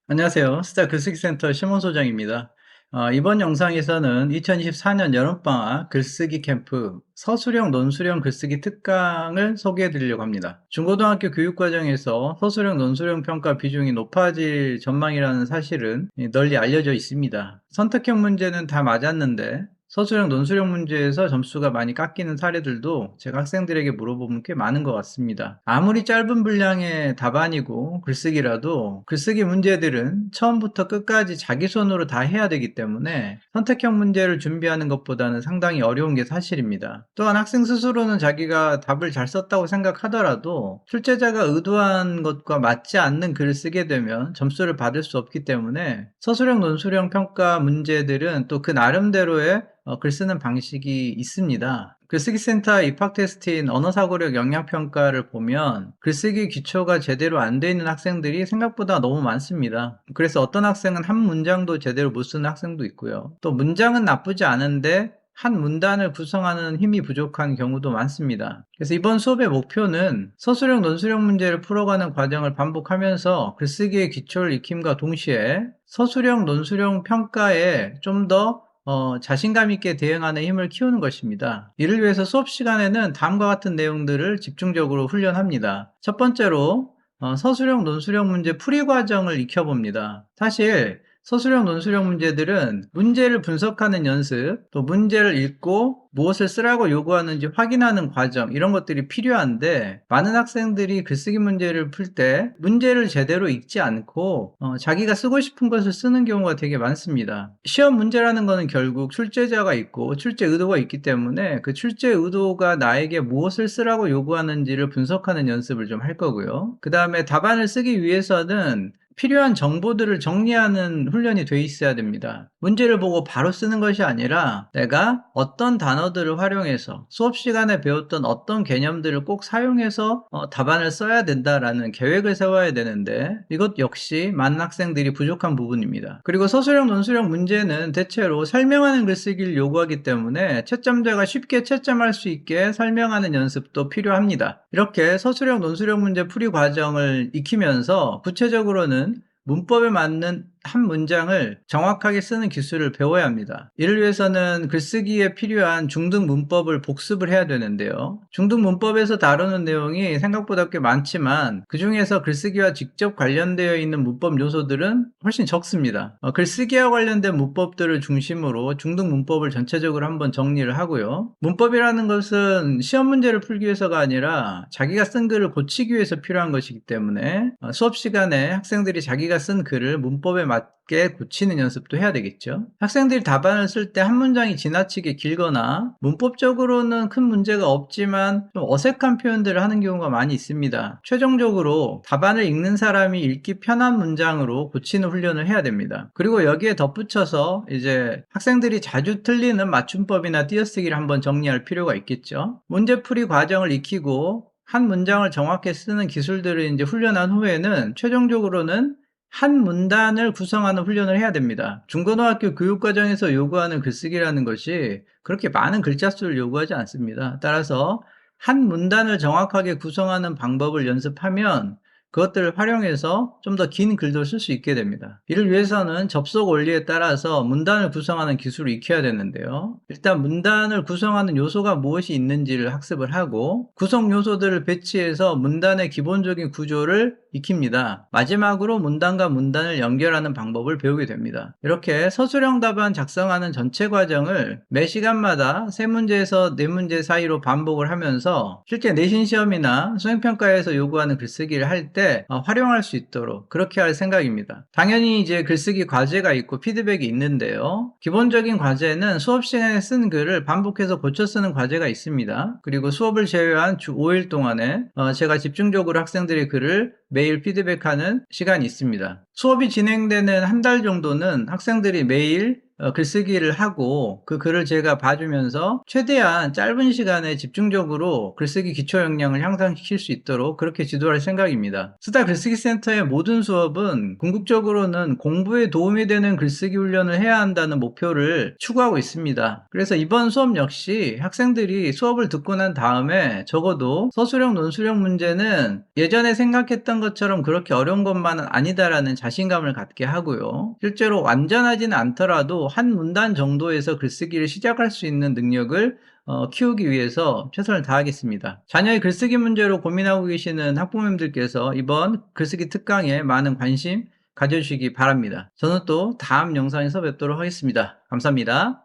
안녕하세요. 스타 글쓰기센터 심원 소장입니다. 이번 영상에서는 2024년 여름방학 글쓰기 캠프 서술형 논술형 글쓰기 특강을 소개해 드리려고 합니다. 중고등학교 교육과정에서 서술형 논술형 평가 비중이 높아질 전망이라는 사실은 널리 알려져 있습니다. 선택형 문제는 다 맞았는데 서술형 논술형 문제에서 점수가 많이 깎이는 사례들도 제가 학생들에게 물어보면 꽤 많은 것 같습니다. 아무리 짧은 분량의 답안이고 글쓰기라도 글쓰기 문제들은 처음부터 끝까지 자기 손으로 다 해야 되기 때문에 선택형 문제를 준비하는 것보다는 상당히 어려운 게 사실입니다. 또한 학생 스스로는 자기가 답을 잘 썼다고 생각하더라도 출제자가 의도한 것과 맞지 않는 글을 쓰게 되면 점수를 받을 수 없기 때문에 서술형 논술형 평가 문제들은 또 그 나름대로의 글 쓰는 방식이 있습니다. 글쓰기 센터 입학 테스트인 언어사고력 영역평가를 보면 글쓰기 기초가 제대로 안 돼 있는 학생들이 생각보다 너무 많습니다. 그래서 어떤 학생은 한 문장도 제대로 못 쓰는 학생도 있고요. 또 문장은 나쁘지 않은데 한 문단을 구성하는 힘이 부족한 경우도 많습니다. 그래서 이번 수업의 목표는 서술형 논술형 문제를 풀어가는 과정을 반복하면서 글쓰기의 기초를 익힘과 동시에 서술형 논술형 평가에 좀더 자신감 있게 대응하는 힘을 키우는 것입니다. 이를 위해서 수업 시간에는 다음과 같은 내용들을 집중적으로 훈련합니다. 첫 번째로 서술형 논술형 문제 풀이 과정을 익혀봅니다. 사실 서술형 논술형 문제들은 문제를 분석하는 연습, 또 문제를 읽고 무엇을 쓰라고 요구하는지 확인하는 과정, 이런 것들이 필요한데 많은 학생들이 글쓰기 문제를 풀 때 문제를 제대로 읽지 않고 자기가 쓰고 싶은 것을 쓰는 경우가 되게 많습니다. 시험 문제라는 것은 결국 출제자가 있고 출제 의도가 있기 때문에 그 출제 의도가 나에게 무엇을 쓰라고 요구하는지를 분석하는 연습을 좀 할 거고요. 그 다음에 답안을 쓰기 위해서는 필요한 정보들을 정리하는 훈련이 돼 있어야 됩니다. 문제를 보고 바로 쓰는 것이 아니라 내가 어떤 단어들을 활용해서 수업 시간에 배웠던 어떤 개념들을 꼭 사용해서 답안을 써야 된다라는 계획을 세워야 되는데 이것 역시 많은 학생들이 부족한 부분입니다. 그리고 서술형 논술형 문제는 대체로 설명하는 글쓰기를 요구하기 때문에 채점자가 쉽게 채점할 수 있게 설명하는 연습도 필요합니다. 이렇게 서술형 논술형 문제 풀이 과정을 익히면서 구체적으로는 문법에 맞는 한 문장을 정확하게 쓰는 기술을 배워야 합니다. 이를 위해서는 글쓰기에 필요한 중등 문법을 복습을 해야 되는데요. 중등 문법에서 다루는 내용이 생각보다 꽤 많지만 그 중에서 글쓰기와 직접 관련되어 있는 문법 요소들은 훨씬 적습니다. 글쓰기와 관련된 문법들을 중심으로 중등 문법을 전체적으로 한번 정리를 하고요. 문법이라는 것은 시험 문제를 풀기 위해서가 아니라 자기가 쓴 글을 고치기 위해서 필요한 것이기 때문에 수업 시간에 학생들이 자기가 쓴 글을 문법에 맞게 고치는 연습도 해야 되겠죠. 학생들이 답안을 쓸 때 한 문장이 지나치게 길거나 문법적으로는 큰 문제가 없지만 좀 어색한 표현들을 하는 경우가 많이 있습니다. 최종적으로 답안을 읽는 사람이 읽기 편한 문장으로 고치는 훈련을 해야 됩니다. 그리고 여기에 덧붙여서 이제 학생들이 자주 틀리는 맞춤법이나 띄어쓰기를 한번 정리할 필요가 있겠죠. 문제풀이 과정을 익히고 한 문장을 정확히 쓰는 기술들을 이제 훈련한 후에는 최종적으로는 한 문단을 구성하는 훈련을 해야 됩니다. 중고등학교 교육과정에서 요구하는 글쓰기라는 것이 그렇게 많은 글자 수를 요구하지 않습니다. 따라서 한 문단을 정확하게 구성하는 방법을 연습하면 그것들을 활용해서 좀 더 긴 글도 쓸 수 있게 됩니다. 이를 위해서는 접속 원리에 따라서 문단을 구성하는 기술을 익혀야 되는데요. 일단 문단을 구성하는 요소가 무엇이 있는지를 학습을 하고 구성 요소들을 배치해서 문단의 기본적인 구조를 익힙니다. 마지막으로 문단과 문단을 연결하는 방법을 배우게 됩니다. 이렇게 서술형 답안 작성하는 전체 과정을 매 시간마다 3문제에서 4문제 사이로 반복을 하면서 실제 내신 시험이나 수행평가에서 요구하는 글쓰기를 할 때 활용할 수 있도록 그렇게 할 생각입니다. 당연히 이제 글쓰기 과제가 있고 피드백이 있는데요. 기본적인 과제는 수업 시간에 쓴 글을 반복해서 고쳐 쓰는 과제가 있습니다. 그리고 수업을 제외한 주 5일 동안에 제가 집중적으로 학생들의 글을 매일 피드백하는 시간이 있습니다. 수업이 진행되는 한 달 정도는 학생들이 매일 글쓰기를 하고 그 글을 제가 봐주면서 최대한 짧은 시간에 집중적으로 글쓰기 기초 역량을 향상시킬 수 있도록 그렇게 지도할 생각입니다. 스타 글쓰기 센터의 모든 수업은 궁극적으로는 공부에 도움이 되는 글쓰기 훈련을 해야 한다는 목표를 추구하고 있습니다. 그래서 이번 수업 역시 학생들이 수업을 듣고 난 다음에 적어도 서술형, 논술형 문제는 예전에 생각했던 것처럼 그렇게 어려운 것만은 아니다라는 자신감을 갖게 하고요. 실제로 완전하지는 않더라도 한 문단 정도에서 글쓰기를 시작할 수 있는 능력을 키우기 위해서 최선을 다하겠습니다. 자녀의 글쓰기 문제로 고민하고 계시는 학부모님들께서 이번 글쓰기 특강에 많은 관심 가져주시기 바랍니다. 저는 또 다음 영상에서 뵙도록 하겠습니다. 감사합니다.